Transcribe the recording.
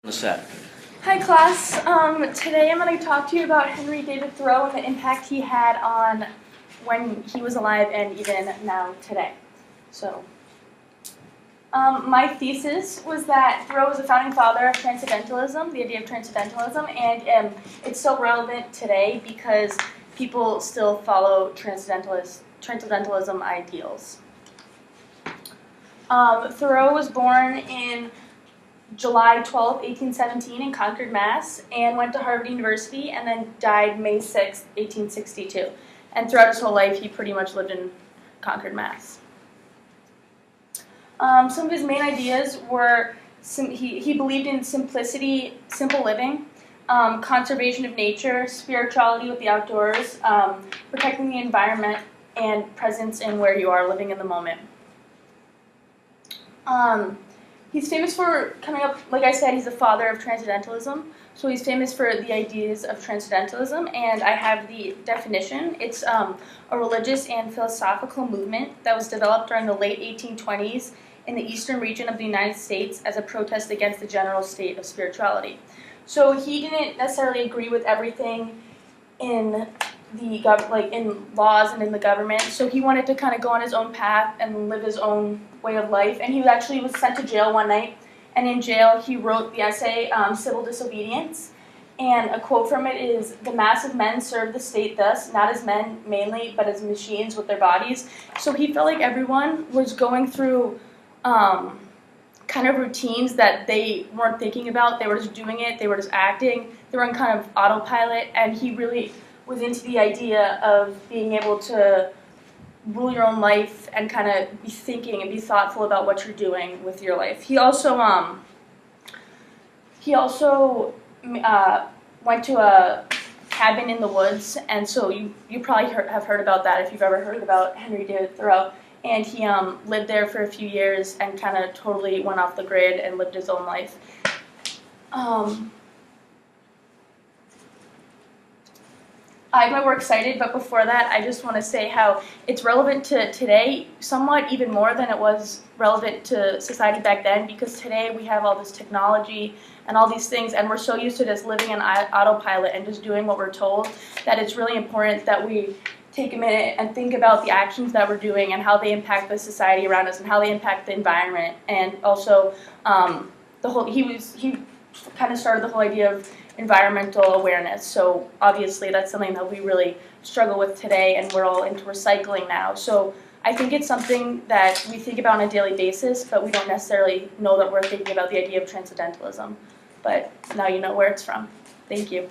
The set. Hi class, today I'm going to talk to you about Henry David Thoreau and the impact he had on when he was alive and even now today. So, my thesis was that Thoreau was a founding father of Transcendentalism, the idea of Transcendentalism, and it's still relevant today because people still follow Transcendentalism ideals. Thoreau was born in July 12, 1817 in Concord, Mass., and went to Harvard University and then died May 6, 1862. And throughout his whole life, he pretty much lived in Concord, Mass. Some of his main ideas were, he believed in simplicity, simple living, conservation of nature, spirituality with the outdoors, protecting the environment, and presence in where you are living in the moment. He's famous for coming up, like I said, he's the father of Transcendentalism. So he's famous for the ideas of Transcendentalism, and I have the definition. It's a religious and philosophical movement that was developed during the late 1820s in the eastern region of the United States as a protest against the general state of spirituality. So he didn't necessarily agree with everything in the in laws and in the government. So he wanted to kind of go on his own path and live his own way of life. And he actually was sent to jail one night. And in jail, he wrote the essay, Civil Disobedience. And a quote from it is, "The mass of men serve the state thus, not as men mainly, but as machines with their bodies." So he felt like everyone was going through kind of routines that they weren't thinking about. They were just doing it. They were just acting. They were on kind of autopilot. And he really was into the idea of being able to rule your own life and kind of be thinking and be thoughtful about what you're doing with your life. He also went to a cabin in the woods, and so you probably have heard about that if you've ever heard about Henry David Thoreau. And he lived there for a few years and kind of totally went off the grid and lived his own life. I have my work cited, but before that, I just want to say how it's relevant to today, somewhat even more than it was relevant to society back then, because today we have all this technology and all these things, and we're so used to just living in autopilot and just doing what we're told, that it's really important that we take a minute and think about the actions that we're doing and how they impact the society around us and how they impact the environment. And also, he kind of started the whole idea of environmental awareness. So obviously that's something that we really struggle with today, and we're all into recycling now. So I think it's something that we think about on a daily basis, but we don't necessarily know that we're thinking about the idea of Transcendentalism. But now you know where it's from. Thank you.